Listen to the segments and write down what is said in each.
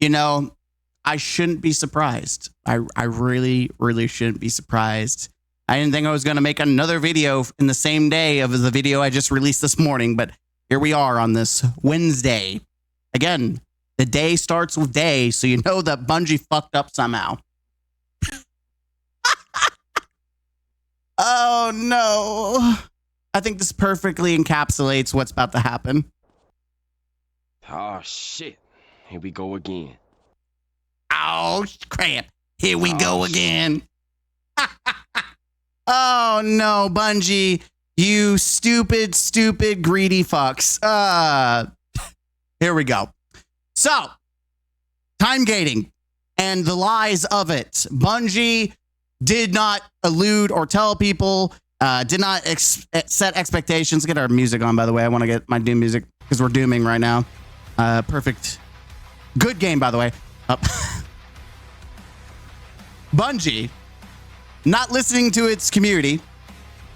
You know, I shouldn't be surprised. I really, really shouldn't be surprised. I didn't think I was going to make another video in the same day of the video I just released this morning, but here we are on this Wednesday. Again, the day starts with day, so you know that Bungie fucked up somehow. Oh, no. I think this perfectly encapsulates what's about to happen. Oh, shit. Here we go again. Oh, crap. Here we go again. Oh, no, Bungie. You stupid, stupid, greedy fucks. Here we go. So, time gating and the lies of it. Bungie did not allude or tell people, did not set expectations. Get our music on, by the way. I want to get my Doom music because we're dooming right now. Perfect. Good game, by the way. Bungie not listening to its community,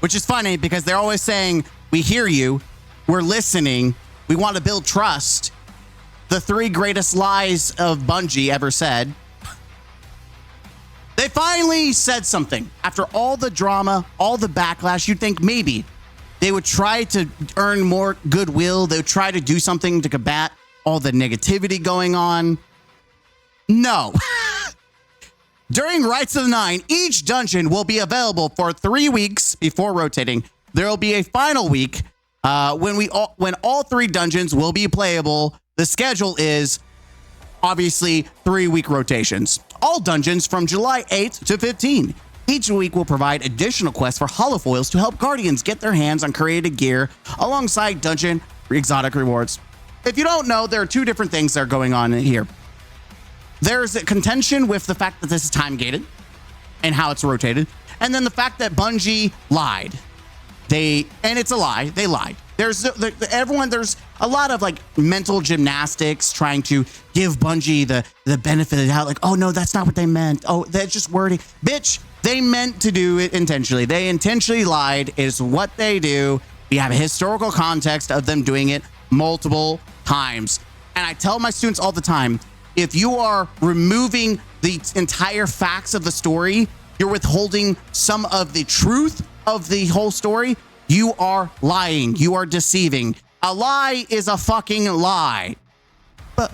which is funny because they're always saying, we hear you, we're listening, we want to build trust. The 3 greatest lies of Bungie ever said. They finally said something. After all the drama, all the backlash, you'd think maybe they would try to earn more goodwill. They would try to do something to combat all the negativity going on. No. During Rites of the Nine, each dungeon will be available for 3 weeks before rotating. There will be a final week when all 3 dungeons will be playable. The schedule is obviously 3-week rotations. All dungeons from July 8th to 15th. Each week will provide additional quests for holofoils to help Guardians get their hands on created gear alongside dungeon exotic rewards. If you don't know, there are 2 different things that are going on here. There's a contention with the fact that this is time gated and how it's rotated. And then the fact that Bungie lied. And it's a lie. They lied. There's a lot of like mental gymnastics trying to give Bungie the benefit of the doubt. Like, oh no, that's not what they meant. Oh, that's just wording. Bitch, they meant to do it intentionally. They intentionally lied is what they do. We have a historical context of them doing it multiple times. And I tell my students all the time, if you are removing the entire facts of the story, you're withholding some of the truth of the whole story. You are lying. You are deceiving. A lie is a fucking lie. But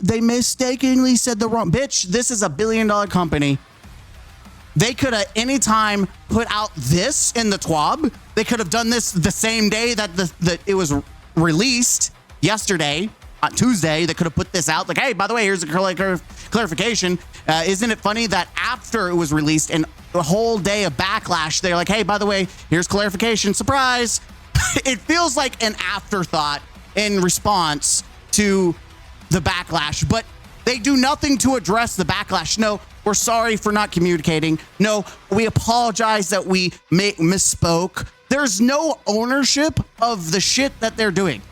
they mistakenly said the wrong. Bitch, this is a $1 billion company. They could have anytime put out this in the TWAB. They could have done this the same day that it was released yesterday. On Tuesday, they could have put this out like, hey, by the way, here's a clarification. Isn't it funny that after it was released and a whole day of backlash, they're like, hey, by the way, here's clarification. Surprise. It feels like an afterthought in response to the backlash, but they do nothing to address the backlash. No, we're sorry for not communicating. No, we apologize that we misspoke. There's no ownership of the shit that they're doing.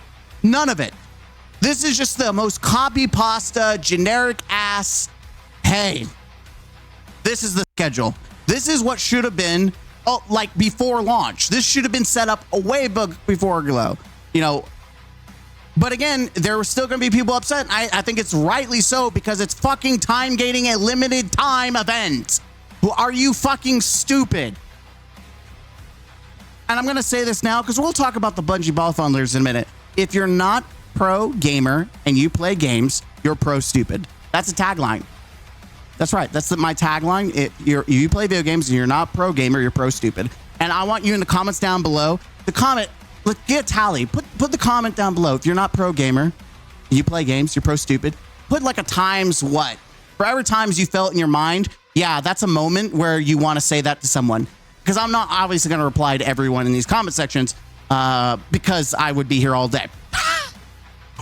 None of it. This is just the most copy pasta, generic ass. Hey, this is the schedule. This is what should have been, like before launch. This should have been set up way before Glow, you know. But again, there were still going to be people upset. I think it's rightly so because it's fucking time gating a limited time event. Are you fucking stupid? And I'm going to say this now because we'll talk about the Bungie ball fondlers in a minute. If you're not pro gamer and you play games, you're pro stupid. That's a tagline. That's right. That's my tagline. You play video games and you're not pro gamer, you're pro stupid. And I want you in the comments down below. The comment, let's get a tally. Put the comment down below. If you're not pro gamer, you play games, you're pro stupid. Put like a times what? For every times you felt in your mind, yeah, that's a moment where you want to say that to someone. Because I'm not obviously going to reply to everyone in these comment sections because I would be here all day.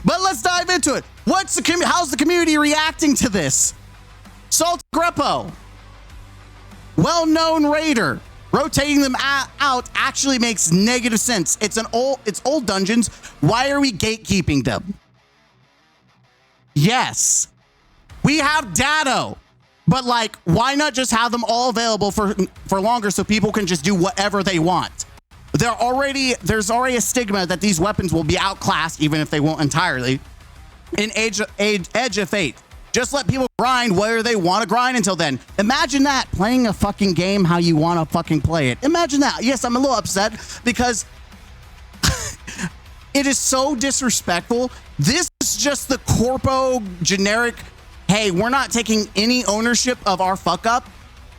But let's dive into it. How's the community reacting to this? Salt Greppo, well-known raider, rotating them out actually makes negative sense. It's old dungeons. Why are we gatekeeping them? Yes, we have data, but like, why not just have them all available for longer so people can just do whatever they want? There's already a stigma that these weapons will be outclassed even if they won't entirely. in Edge of Fate. Just let people grind where they want to grind until then. Imagine that, playing a fucking game how you want to fucking play it. Imagine that. Yes, I'm a little upset because it is so disrespectful. This is just the corpo generic, hey, we're not taking any ownership of our fuck up.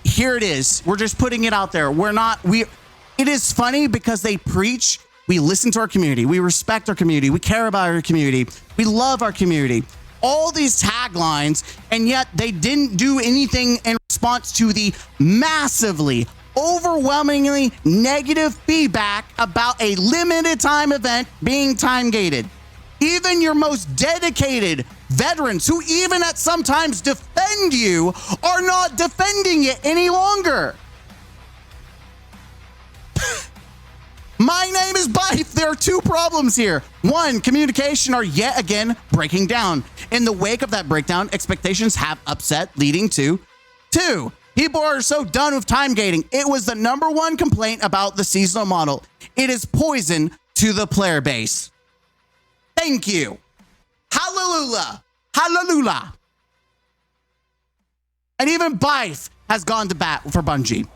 Here it is. We're just putting it out there. It is funny because they preach, we listen to our community, we respect our community, we care about our community, we love our community. All these taglines, and yet they didn't do anything in response to the massively, overwhelmingly negative feedback about a limited time event being time gated. Even your most dedicated veterans, who even at sometimes defend you, are not defending it any longer. My name is Bife. There are two problems here. One, communication are yet again breaking down. In the wake of that breakdown, expectations have upset, leading to two, people are so done with time gating. It was the number one complaint about the seasonal model. It is poison to the player base. Thank you. Hallelujah. Hallelujah. And even Bife has gone to bat for Bungie.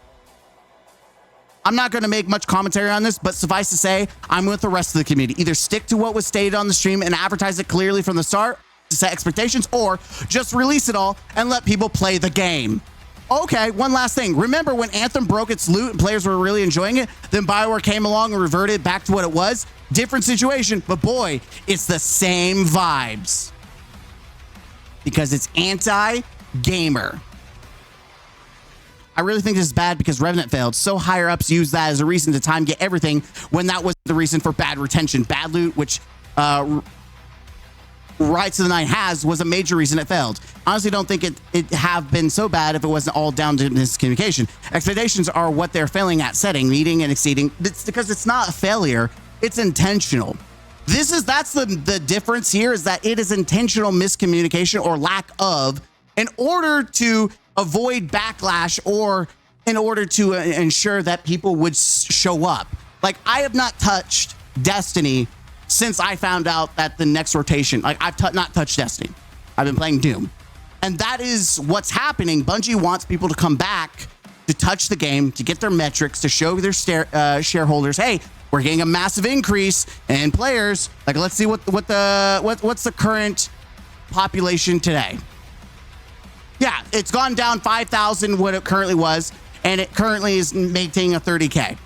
I'm not going to make much commentary on this, but suffice to say, I'm with the rest of the community. Either stick to what was stated on the stream and advertise it clearly from the start to set expectations, or just release it all and let people play the game. Okay, one last thing. Remember when Anthem broke its loot and players were really enjoying it? Then BioWare came along and reverted back to what it was? Different situation, but boy, it's the same vibes. Because it's anti-gamer. I really think this is bad because Revenant failed. So higher ups use that as a reason to time get everything when that was the reason for bad retention. Bad loot, which Rights of the Nine has, was a major reason it failed. Honestly, don't think it have been so bad if it wasn't all down to miscommunication. Expectations are what they're failing at setting, meeting and exceeding. It's because it's not a failure. It's intentional. That's the difference here, is that it is intentional miscommunication or lack of, in order to avoid backlash or in order to ensure that people would show up. Like, I have not touched Destiny since I found out that the next rotation, like I've not touched Destiny. I've been playing Doom. And that is what's happening. Bungie wants people to come back to touch the game, to get their metrics, to show their shareholders, hey, we're getting a massive increase in players. Like, let's see what's the current population today. Yeah, it's gone down 5,000 what it currently was, and it currently is maintaining a 30K.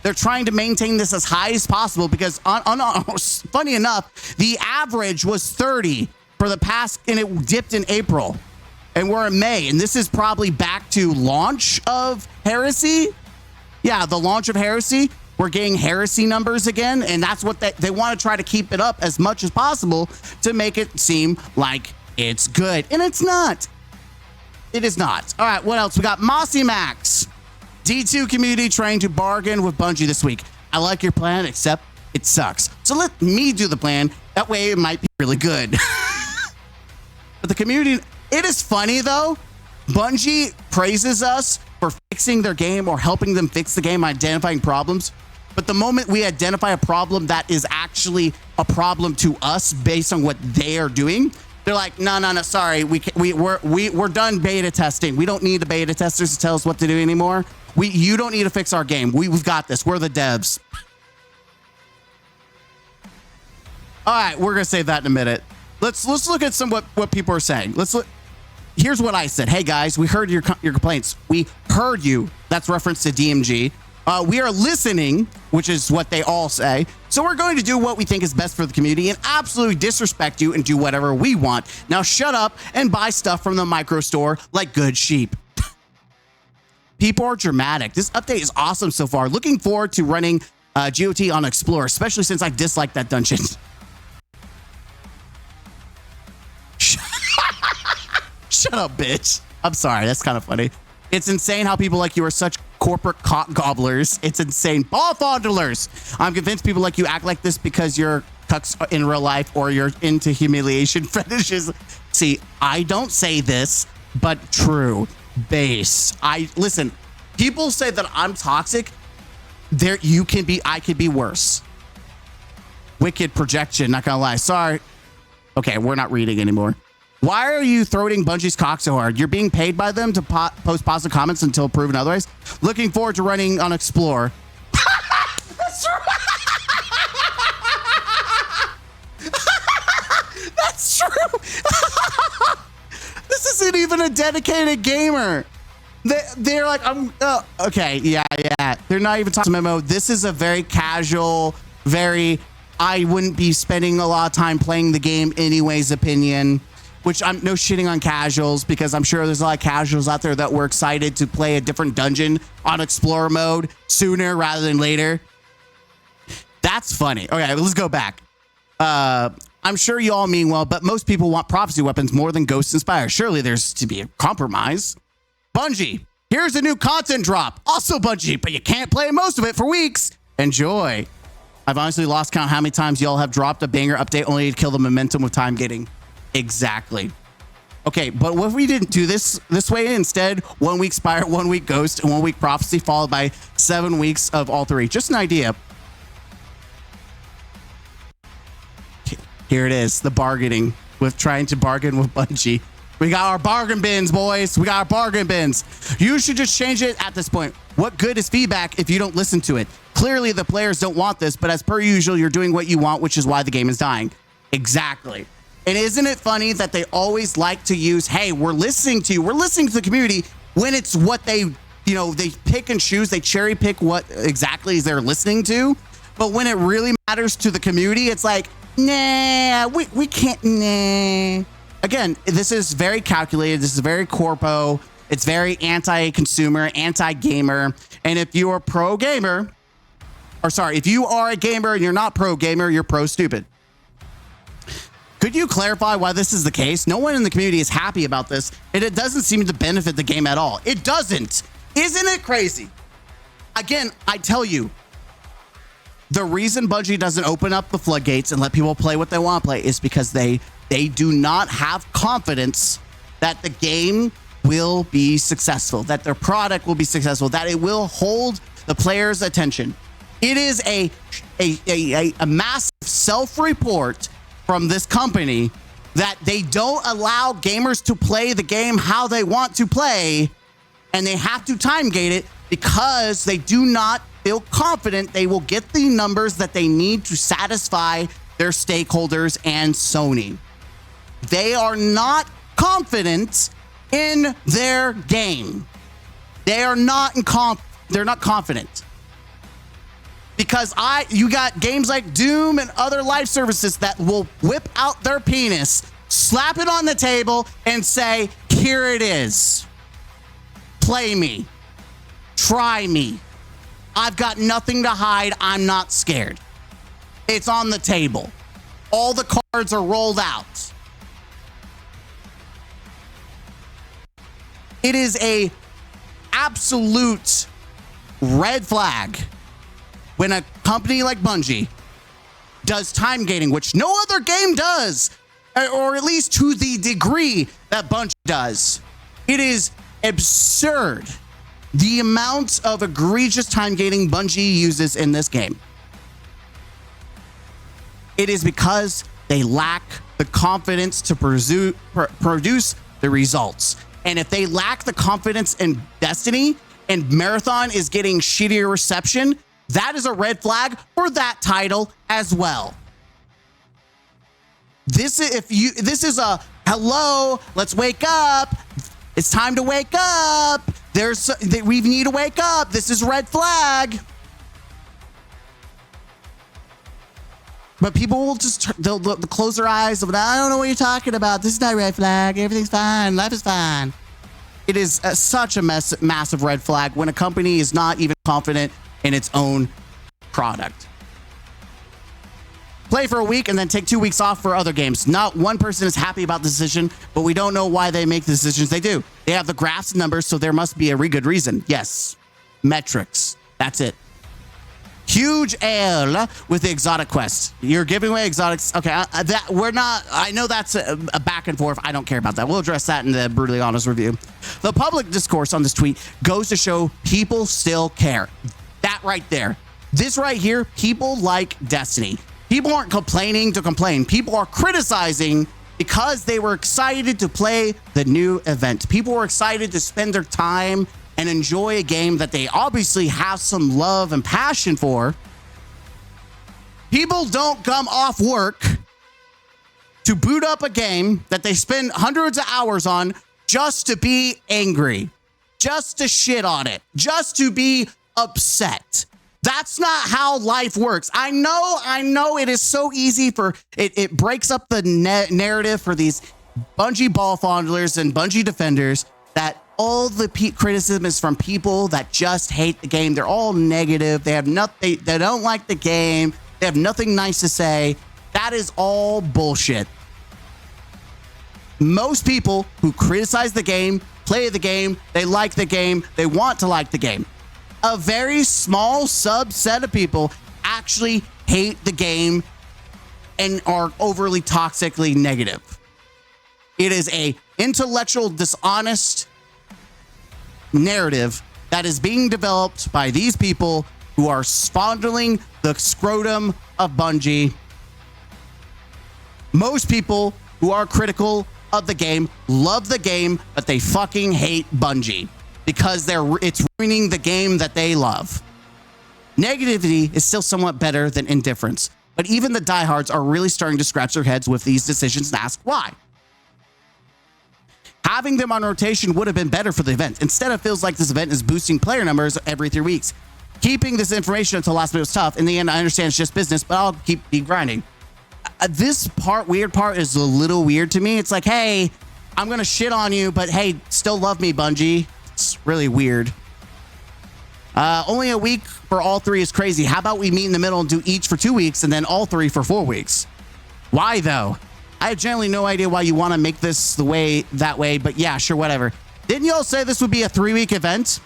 They're trying to maintain this as high as possible because, funny enough, the average was 30 for the past, and it dipped in April. And we're in May, and this is probably back to launch of Heresy. Yeah, the launch of Heresy. We're getting Heresy numbers again, and that's what they want to try to keep it up as much as possible to make it seem like it's good. And it's not. It is not. All right, what else? We got Mossy Max. D2 community trying to bargain with Bungie this week. I like your plan, except it sucks. So let me do the plan. That way it might be really good. But the community, it is funny though. Bungie praises us for fixing their game or helping them fix the game, identifying problems. But the moment we identify a problem that is actually a problem to us based on what they are doing, they're like, no, sorry, we're done beta testing. We don't need the beta testers to tell us what to do anymore. You don't need to fix our game. We've got this. We're the devs. All right, we're gonna save that in a minute. Let's look at what people are saying. Let's look. Here's what I said. Hey guys, we heard your complaints. We heard you. That's reference to DMG. We are listening, which is what they all say. So we're going to do what we think is best for the community and absolutely disrespect you and do whatever we want. Now shut up and buy stuff from the micro store like good sheep. People are dramatic. This update is awesome so far. Looking forward to running GOT on Explorer, especially since I dislike that dungeon. Shut up, bitch. I'm sorry. That's kind of funny. It's insane how people like you are such corporate cock gobblers. It's insane. Ball fondlers. I'm convinced people like you act like this because you're cucks in real life or you're into humiliation fetishes. See, I don't say this, but true. Base. Listen, people say that I'm toxic. I could be worse. Wicked projection, not gonna lie. Sorry. Okay, we're not reading anymore. Why are you throating Bungie's cock so hard? You're being paid by them to post positive comments until proven otherwise. Looking forward to running on Explore. That's true. That's true. This isn't even a dedicated gamer. They're like, okay, yeah. They're not even talking memo. This is a very casual, I wouldn't be spending a lot of time playing the game anyways opinion, which I'm no shitting on casuals, because I'm sure there's a lot of casuals out there that were excited to play a different dungeon on Explorer mode sooner rather than later. That's funny. Okay, let's go back. I'm sure you all mean well, but most people want prophecy weapons more than Ghost Inspire. Surely there's to be a compromise. Bungie, here's a new content drop. Also Bungie, but you can't play most of it for weeks. Enjoy. I've honestly lost count how many times y'all have dropped a banger update only to kill the momentum with time gating. Exactly. Okay, but what if we didn't do this way instead? 1 week Spire, 1 week Ghost, and 1 week Prophecy, followed by 7 weeks of all three. Just an idea. Here it is, the bargaining with trying to bargain with Bungie. We got our bargain bins, boys. We got our bargain bins. You should just change it at this point. What good is feedback if you don't listen to it? Clearly, the players don't want this, but as per usual, you're doing what you want, which is why the game is dying. Exactly. And isn't it funny that they always like to use, hey, we're listening to you, we're listening to the community, when it's what they pick and choose, they cherry pick what exactly they're listening to. But when it really matters to the community, it's like, nah, we can't, nah. Again, this is very calculated. This is very corpo. It's very anti-consumer, anti-gamer. And if you are pro-gamer, if you are a gamer and you're not pro-gamer, you're pro-stupid. Could you clarify why this is the case? No one in the community is happy about this, and it doesn't seem to benefit the game at all. It doesn't. Isn't it crazy? Again, I tell you, the reason Bungie doesn't open up the floodgates and let people play what they want to play is because they do not have confidence that the game will be successful, that their product will be successful, that it will hold the players' attention. It is a massive self-report from this company that they don't allow gamers to play the game how they want to play, and they have to time gate it because they do not feel confident they will get the numbers that they need to satisfy their stakeholders and Sony. They are not confident in their game. They're not confident. Because you got games like Doom and other live services that will whip out their penis, slap it on the table, and say, here it is. Play me. Try me. I've got nothing to hide. I'm not scared. It's on the table. All the cards are rolled out. It is a absolute red flag when a company like Bungie does time gating, which no other game does, or at least to the degree that Bungie does. It is absurd the amount of egregious time gating Bungie uses in this game. It is because they lack the confidence to produce the results. And if they lack the confidence in Destiny and Marathon is getting shittier reception, that is a red flag for that title as well. This is a hello, let's wake up. It's time to wake up. We need to wake up. This is a red flag. But people will they'll close their eyes. I don't know what you're talking about. This is not a red flag. Everything's fine. Life is fine. It is such a massive red flag when a company is not even confident in its own product. Play for a week and then take 2 weeks off for other games. Not one person is happy about the decision, but we don't know why they make the decisions they do. They have the graphs and numbers, so there must be a really good reason. Yes, metrics. That's it. Huge L with the exotic quest. You're giving away exotics. Okay, I know that's a back and forth. I don't care about that. We'll address that in the Brutally Honest review. The public discourse on this tweet goes to show people still care. That right there. This right here, people like Destiny. People aren't complaining to complain. People are criticizing because they were excited to play the new event. People were excited to spend their time and enjoy a game that they obviously have some love and passion for. People don't come off work to boot up a game that they spend hundreds of hours on just to be angry, just to shit on it, just to be upset. That's not how life works. I know it is so easy for it breaks up the narrative for these Bungie ball fondlers and Bungie defenders that all the criticism is from people that just hate the game. They're all negative. They have nothing. They don't like the game. They have nothing nice to say. That is all bullshit. Most people who criticize the game, play the game, they like the game, they want to like the game. A very small subset of people actually hate the game and are overly toxically negative. It is a intellectual, dishonest narrative that is being developed by these people who are fondling the scrotum of Bungie. Most people who are critical of the game love the game, but they fucking hate Bungie because it's ruining the game that they love. Negativity is still somewhat better than indifference, but even the diehards are really starting to scratch their heads with these decisions and ask why. Having them on rotation would have been better for the event. Instead, it feels like this event is boosting player numbers every 3 weeks. Keeping this information until last minute was tough. In the end, I understand it's just business, but I'll keep grinding. This weird part is a little weird to me. It's like, hey, I'm going to shit on you, but hey, still love me, Bungie. It's really weird. Only a week for all 3 is crazy. How about we meet in the middle and do each for 2 weeks and then all 3 for 4 weeks? Why though? I have generally no idea why you want to make this that way, but yeah, sure, whatever. Didn't you all say this would be a 3-week event?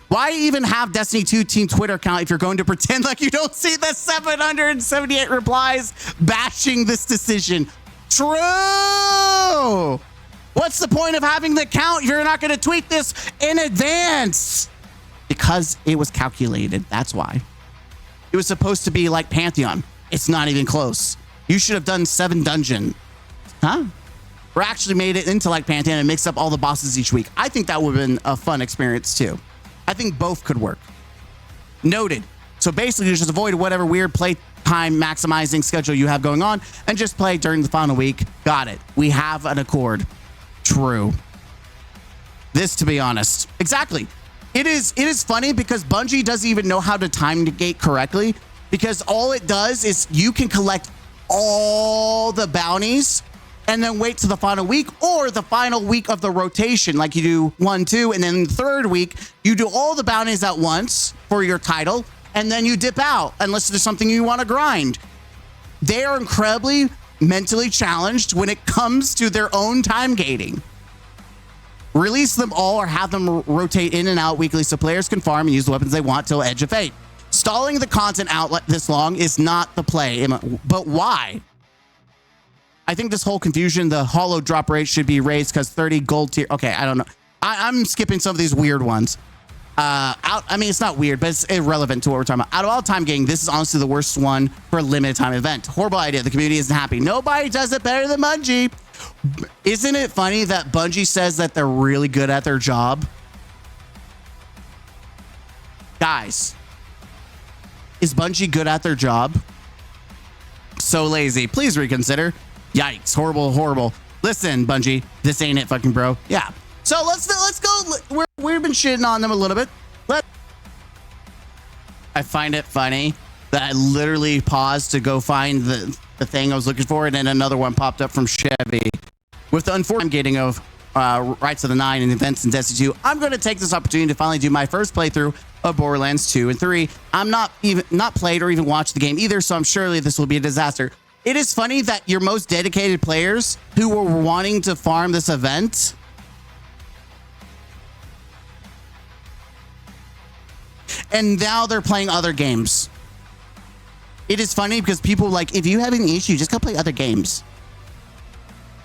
Why even have Destiny 2 team Twitter account if you're going to pretend like you don't see the 778 replies bashing this decision? True. What's the point of having the account if you're not going to tweet this in advance? Because it was calculated. That's why. It was supposed to be like Pantheon. It's not even close. You should have done 7 dungeon. Huh? Or actually made it into like Pantheon and mixed up all the bosses each week. I think that would have been a fun experience too. I think both could work. Noted. So basically, just avoid whatever weird playtime maximizing schedule you have going on and just play during the final week. Got it. We have an accord. True. This, to be honest. Exactly. It is funny because Bungie doesn't even know how to time negate correctly, because all it does is you can collect all the bounties and then wait to the final week or the final week of the rotation, like you do 1, 2, and then the third week, you do all the bounties at once for your title, and then you dip out unless there's something you want to grind. They are incredibly mentally challenged when it comes to their own time gating. Release them all or have them rotate in and out weekly so players can farm and use the weapons they want till Edge of Fate. Stalling the content outlet this long is not the play, but why? I think this whole confusion, the holo drop rate should be raised because 30 gold tier. Okay, I don't know. I'm skipping some of these weird ones. I mean, it's not weird, but it's irrelevant to what we're talking about. Out of all time gating, this is honestly the worst one for a limited time event. Horrible idea. The community isn't happy. Nobody does it better than Bungie. Isn't it funny that Bungie says that they're really good at their job? Guys, is Bungie good at their job? So lazy. Please reconsider. Yikes. Horrible, horrible. Listen, Bungie, this ain't it, fucking bro. Yeah. So let's go. We've been shitting on them a little bit. I find it funny that I literally paused to go find the thing I was looking for, and then another one popped up from Chevy. With the unfortunate gating of Rights of the Nine and events in Destiny 2, I'm going to take this opportunity to finally do my first playthrough of Borderlands 2 and 3. I'm not played or even watched the game either, so I'm surely this will be a disaster. It is funny that your most dedicated players who were wanting to farm this event and now they're playing other games. It is funny because people like, if you have an issue, just go play other games.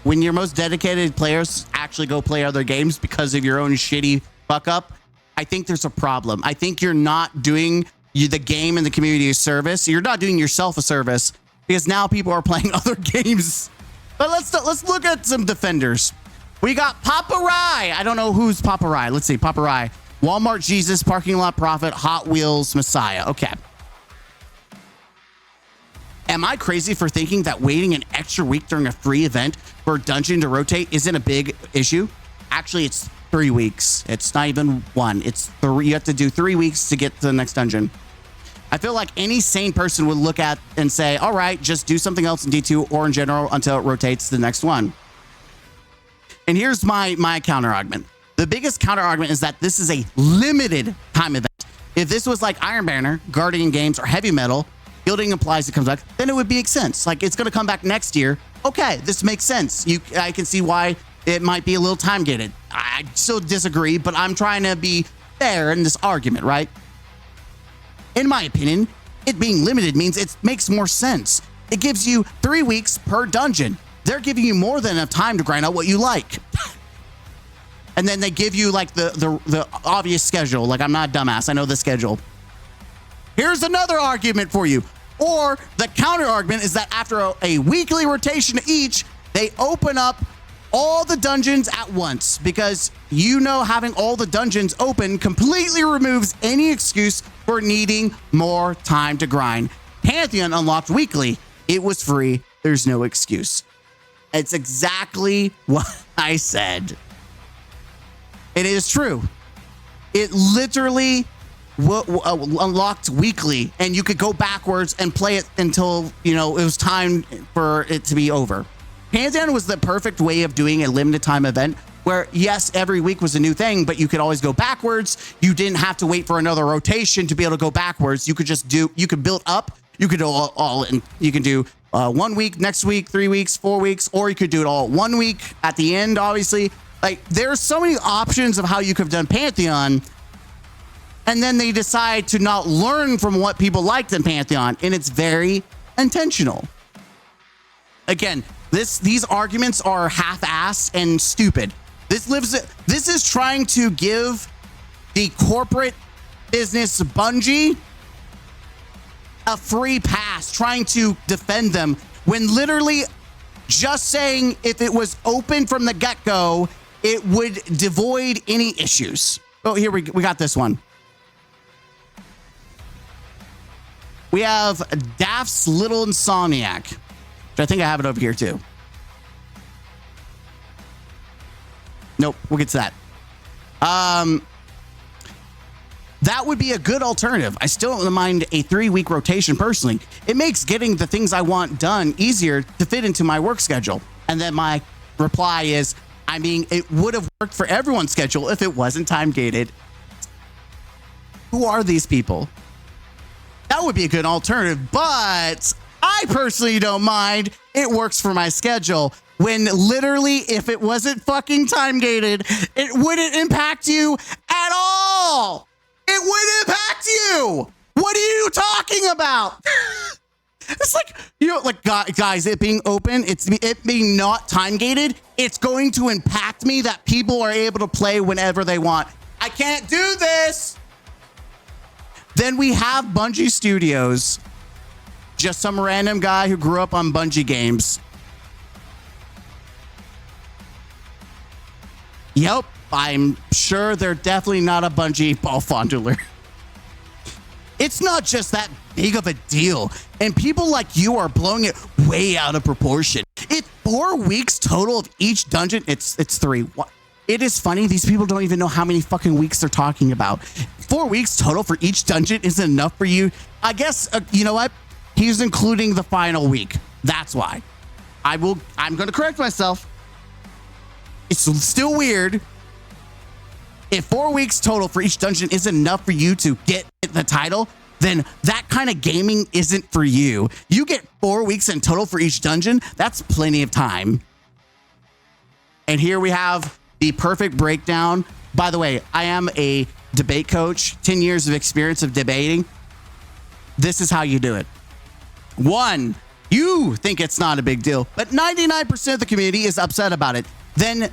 When your most dedicated players actually go play other games because of your own shitty fuck up, I think there's a problem. I think you're not doing the game and the community a service. You're not doing yourself a service because now people are playing other games. But let's look at some defenders. We got Papa Rye. I don't know who's Papa Rye. Let's see. Papa Rye. Walmart Jesus, Parking Lot Prophet, Hot Wheels Messiah. Okay. Am I crazy for thinking that waiting an extra week during a free event for a dungeon to rotate isn't a big issue? Actually, it's 3 weeks. It's not even one. It's 3. You have to do 3 weeks to get to the next dungeon. I feel like any sane person would look at and say, all right, just do something else in D2 or in general until it rotates to the next one. And here's my counter argument. The biggest counter argument is that this is a limited time event. If this was like Iron Banner, Guardian Games, or Heavy Metal, Gilding Implies it comes back, then it would make sense. Like, it's going to come back next year. Okay, this makes sense. I can see why it might be a little time gated. I still disagree, but I'm trying to be fair in this argument, right? In my opinion, it being limited means it makes more sense. It gives you 3 weeks per dungeon. They're giving you more than enough time to grind out what you like. And then they give you like the obvious schedule. Like, I'm not a dumbass. I know the schedule. Here's another argument for you. Or the counter argument is that after a weekly rotation each, they open up all the dungeons at once, because having all the dungeons open completely removes any excuse for needing more time to grind. Pantheon unlocked weekly. It was free. There's no excuse. It's exactly what I said. It is true. It literally unlocked weekly, and you could go backwards and play it until, it was time for it to be over. Pantheon was the perfect way of doing a limited time event where, yes, every week was a new thing, but you could always go backwards. You didn't have to wait for another rotation to be able to go backwards. You could build up. You could do all and you can do 1 week, next week, 3 weeks, 4 weeks, or you could do it all 1 week at the end, obviously. Like, there's so many options of how you could have done Pantheon, and then they decide to not learn from what people liked in Pantheon, and it's very intentional. Again, these arguments are half-assed and stupid. This is trying to give the corporate business Bungie a free pass, trying to defend them, when literally just saying if it was open from the get-go, it would devoid any issues. Oh, here we got this one. We have Daft's Little Insomniac, which I think I have it over here too. Nope, we'll get to that. That would be a good alternative. I still don't mind a 3-week rotation personally. It makes getting the things I want done easier to fit into my work schedule. And then my reply is, it would have worked for everyone's schedule if it wasn't time gated. Who are these people? That would be a good alternative, but I personally don't mind. It works for my schedule. When literally, if it wasn't fucking time gated, it wouldn't impact you at all. It would impact you. What are you talking about? It's like, guys, it being open, it being not time gated, it's going to impact me that people are able to play whenever they want. I can't do this. Then we have Bungie Studios, just some random guy who grew up on Bungie games. Yep, I'm sure they're definitely not a Bungie ball fondler. It's not just that big of a deal, and people like you are blowing it way out of proportion. It's 4 weeks total of each dungeon. It's 3. What? It is funny. These people don't even know how many fucking weeks they're talking about. 4 weeks total for each dungeon isn't enough for you. I guess, you know what? He's including the final week. That's why. I'm going to correct myself. It's still weird. If 4 weeks total for each dungeon isn't enough for you to get the title, then that kind of gaming isn't for you. You get 4 weeks in total for each dungeon. That's plenty of time. And here we have the perfect breakdown. By the way, I am a debate coach, 10 years of experience of debating. This is how you do it. 1, you think it's not a big deal, but 99% of the community is upset about it. Then,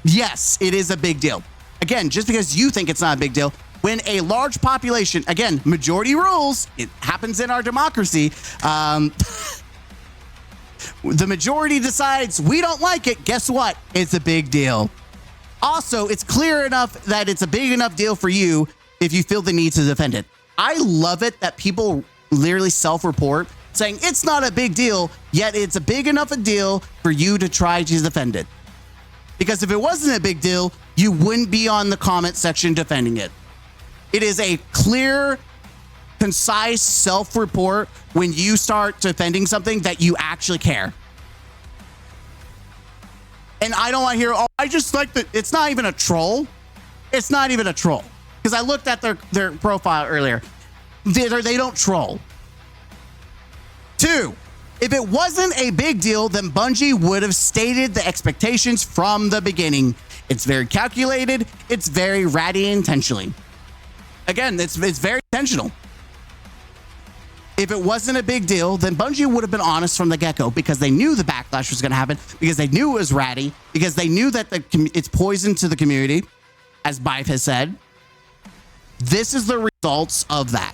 yes, it is a big deal. Again, just because you think it's not a big deal, when a large population, again, majority rules, it happens in our democracy. The majority decides we don't like it. Guess what? It's a big deal. Also, it's clear enough that it's a big enough deal for you if you feel the need to defend it. I love it that people literally self-report saying it's not a big deal, yet it's a big enough a deal for you to try to defend it. Because if it wasn't a big deal, you wouldn't be on the comment section defending it. It is a clear, concise self-report when you start defending something that you actually care. And I don't want to hear, oh, I just like that. It's not even a troll. It's not even a troll. Because I looked at their profile earlier. They don't troll. 2, if it wasn't a big deal, then Bungie would have stated the expectations from the beginning. It's very calculated. It's very ratty intentionally. Again, it's very intentional. If it wasn't a big deal, then Bungie would have been honest from the get-go because they knew the backlash was going to happen, because they knew it was ratty, because they knew that it's poison to the community, as Bife has said. This is the results of that.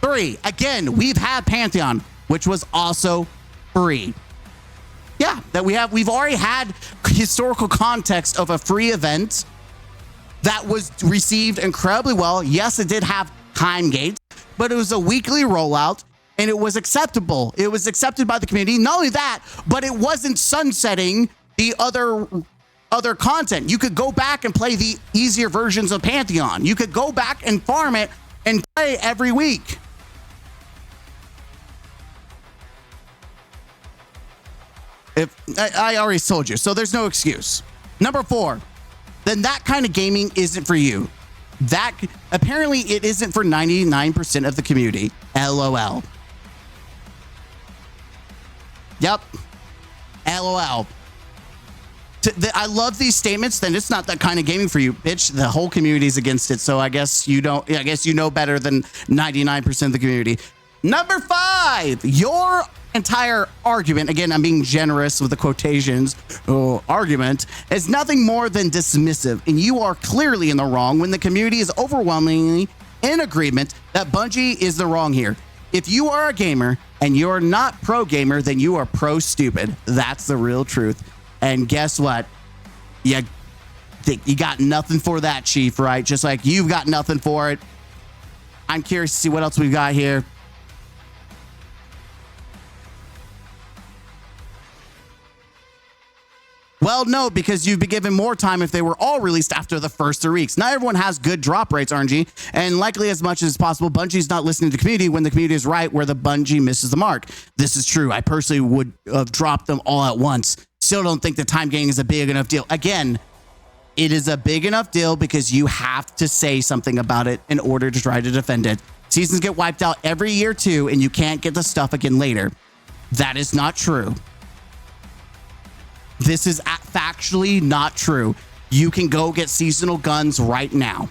3, again, we've had Pantheon, which was also free. Yeah, we've already had historical context of a free event that was received incredibly well. Yes, it did have time gates, but it was a weekly rollout and it was acceptable. It was accepted by the community. Not only that, but it wasn't sunsetting the other content. You could go back and play the easier versions of Pantheon. You could go back and farm it and play every week. If I already told you, so there's no excuse. Number 4, then that kind of gaming isn't for you. That apparently it isn't for 99% of the community. LOL. Yep. LOL. I love these statements. Then it's not that kind of gaming for you, bitch. The whole community is against it. So I guess you don't. I guess you know better than 99% of the community. Number 5, your entire argument, again, I'm being generous with the quotations, argument, is nothing more than dismissive, and you are clearly in the wrong when the community is overwhelmingly in agreement that Bungie is the wrong here. If you are a gamer and you're not pro gamer, then you are pro stupid. That's the real truth. And guess what? You got nothing for that, Chief, right? Just like you've got nothing for it. I'm curious to see what else we've got here. Well, no, because you've been given more time if they were all released after the first 3 weeks. Not everyone has good drop rates, RNG, and likely as much as possible, Bungie's not listening to the community when the community is right where the Bungie misses the mark. This is true. I personally would have dropped them all at once. Still don't think the time gain is a big enough deal. Again, it is a big enough deal because you have to say something about it in order to try to defend it. Seasons get wiped out every year too, and you can't get the stuff again later. That is not true. This is factually not true. You can go get seasonal guns right now,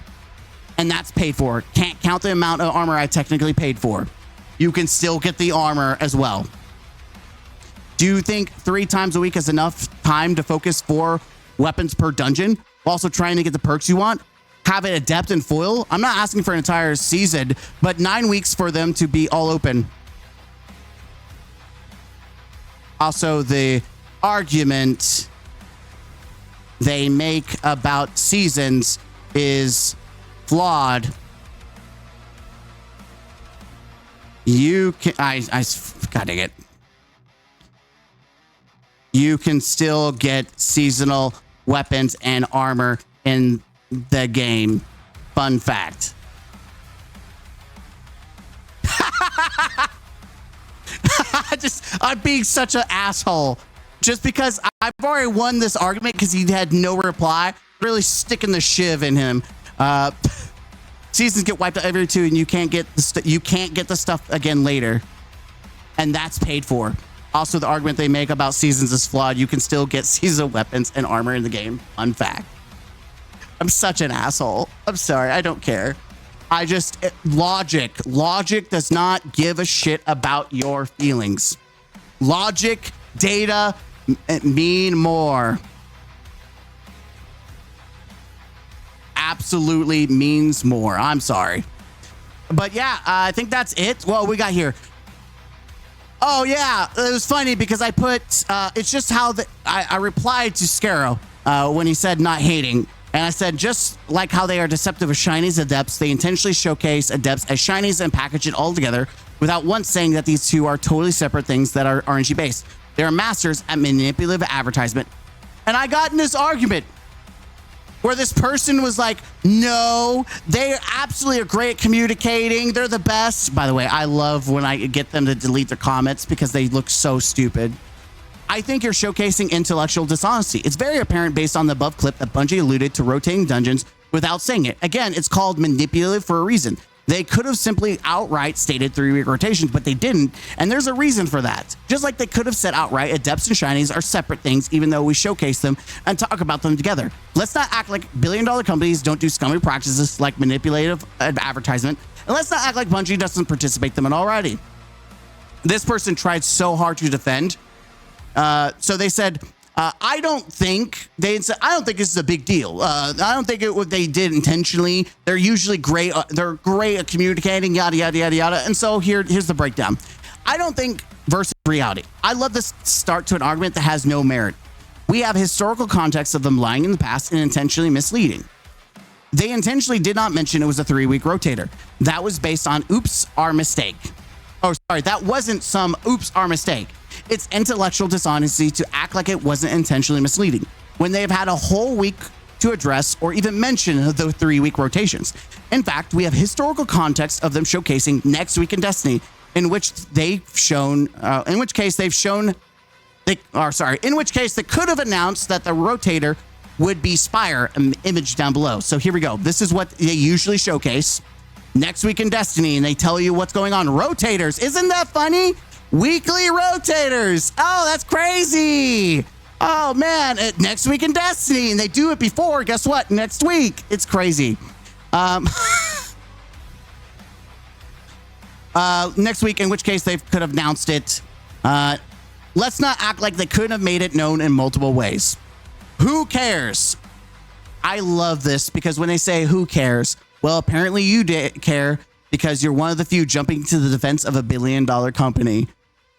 and that's paid for. Can't count the amount of armor I technically paid for. You can still get the armor as well. Do you think 3 times a week is enough time to focus 4 weapons per dungeon while also trying to get the perks you want? Have it adept and foil? I'm not asking for an entire season, but 9 weeks for them to be all open. Also, the argument they make about seasons is flawed. You can, God dang it. You can still get seasonal weapons and armor in the game. Fun fact. I'm being such an asshole. Just because I've already won this argument because he had no reply, really sticking the shiv in him. Seasons get wiped out every 2, and you can't get the stuff again later, and that's paid for. Also, the argument they make about seasons is flawed. You can still get seasonal weapons and armor in the game. Fun fact. I'm such an asshole. I'm sorry. I don't care. Logic does not give a shit about your feelings. Logic, data mean more. Absolutely means more. I'm sorry. But yeah, I think that's it. Well, we got here. Oh yeah, it was funny because I put it's just how I replied to Scarrow when he said not hating, and I said just like how they are deceptive with shinies adepts, they intentionally showcase adepts as shinies and package it all together without once saying that these two are totally separate things that are RNG based. They are masters at manipulative advertisement, and I got in this argument where this person was like, no, they absolutely are great at communicating. They're the best. By the way, I love when I get them to delete their comments because they look so stupid. I think you're showcasing intellectual dishonesty. It's very apparent based on the above clip that Bungie alluded to rotating dungeons without saying it. Again, it's called manipulative for a reason. They could have simply outright stated 3-week rotations, but they didn't, and there's a reason for that. Just like they could have said outright, adepts and shinies are separate things, even though we showcase them and talk about them together. Let's not act like billion-dollar companies don't do scummy practices like manipulative advertisement, and let's not act like Bungie doesn't participate in them already. This person tried so hard to defend. So they said, I don't think this is a big deal. I don't think what they did intentionally. They're usually great. They're great at communicating, yada, yada, yada, yada. And so here's the breakdown. I don't think versus reality. I love this start to an argument that has no merit. We have historical context of them lying in the past and intentionally misleading. They intentionally did not mention it was a 3-week rotator. That was based on oops, our mistake. Oh, sorry, that wasn't some oops, our mistake. It's intellectual dishonesty to act like it wasn't intentionally misleading when they've had a whole week to address or even mention the 3-week rotations. In fact, we have historical context of them showcasing next week in Destiny, in which they could have announced that the rotator would be Spire, image down below. So here we go. This is what they usually showcase next week in Destiny, and they tell you what's going on. Rotators. Isn't that funny? Weekly rotators. Oh, that's crazy. Oh man, next week in Destiny, and they do it before. Guess what? Next week. It's crazy. Next week, in which case they could have announced it. Let's not act like they couldn't have made it known in multiple ways. Who cares? I love this because when they say who cares, well, apparently you care because you're one of the few jumping to the defense of a billion-dollar company.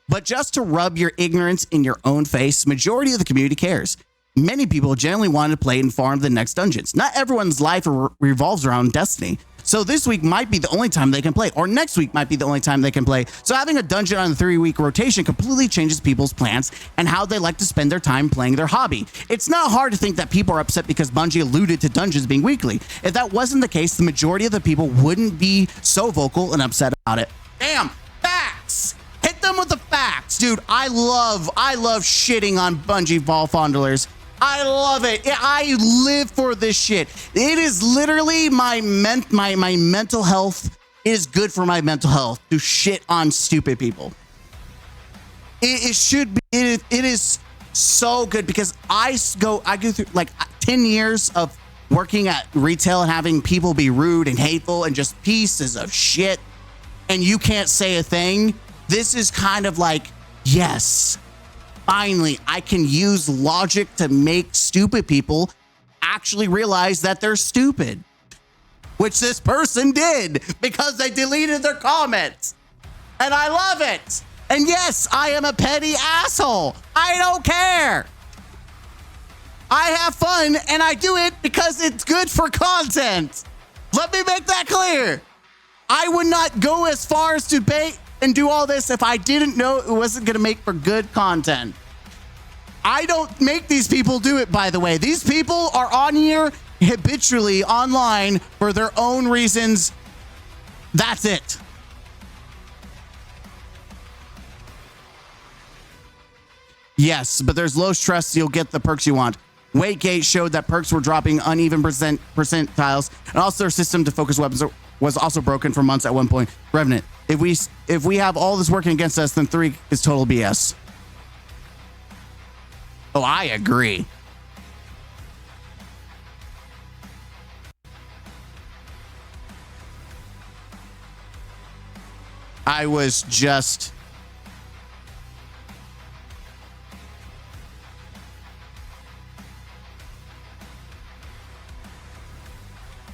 But just to rub your ignorance in your own face, majority of the community cares. Many people generally want to play and farm the next dungeons. Not everyone's life revolves around Destiny. So this week might be the only time they can play, or next week might be the only time they can play. So having a dungeon on a 3-week rotation completely changes people's plans and how they like to spend their time playing their hobby. It's not hard to think that people are upset because Bungie alluded to dungeons being weekly. If that wasn't the case, the majority of the people wouldn't be so vocal and upset about it. Damn, facts! Hit them with the facts, dude. I love shitting on Bungie ball fondlers. I love it. I live for this shit. It is literally my mental health. It is good for my mental health to shit on stupid people. It should be. It is so good because I go through like 10 years of working at retail and having people be rude and hateful and just pieces of shit, and you can't say a thing. This is kind of like, yes. Finally, I can use logic to make stupid people actually realize that they're stupid, which this person did because they deleted their comments. And I love it. And yes, I am a petty asshole. I don't care. I have fun and I do it because it's good for content. Let me make that clear. I would not go as far as to bait and do all this if I didn't know it wasn't going to make for good content. I don't make these people do it, by the way. These people are on here habitually online for their own reasons. That's it. Yes, but there's low stress. You'll get the perks you want. Waitgate showed that perks were dropping uneven percentiles, and also their system to focus weapons was also broken for months at one point. Revenant, if we have all this working against us, then 3 is total BS. Oh, I agree. I was just...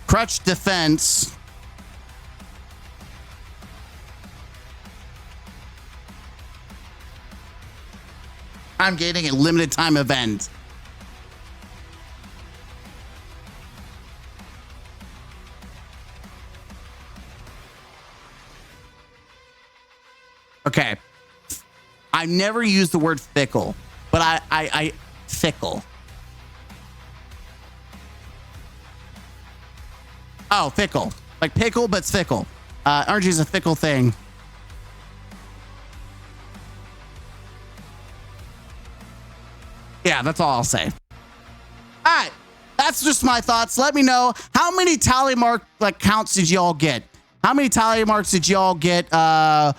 Crutch defense. time gating, a limited time event. Okay. I've never used the word fickle, but I fickle. Oh, fickle. Like pickle, but it's fickle. Energy is a fickle thing. Yeah, that's all I'll say. All right. That's just my thoughts. Let me know how many tally mark counts did y'all get? How many tally marks did y'all get for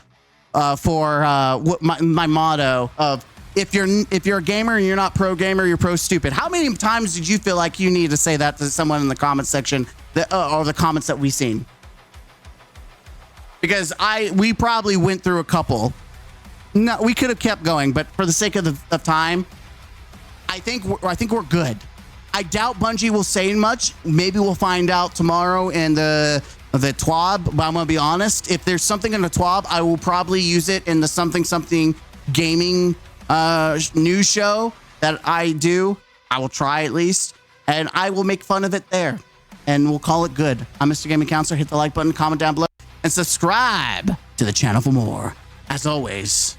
what my motto of if you're a gamer and you're not pro gamer, you're pro stupid. How many times did you feel like you need to say that to someone in the comment section or the comments that we've seen? Because we probably went through a couple. No, we could have kept going, but for the sake of the time, I think we're good. I doubt Bungie will say much. Maybe we'll find out tomorrow in the TWAB, but I'm gonna be honest. If there's something in the TWAB, I will probably use it in the something gaming news show that I do. I will try at least, and I will make fun of it there, and we'll call it good. I'm Mr. Gaming Counselor. Hit the like button, comment down below, and subscribe to the channel for more. As always,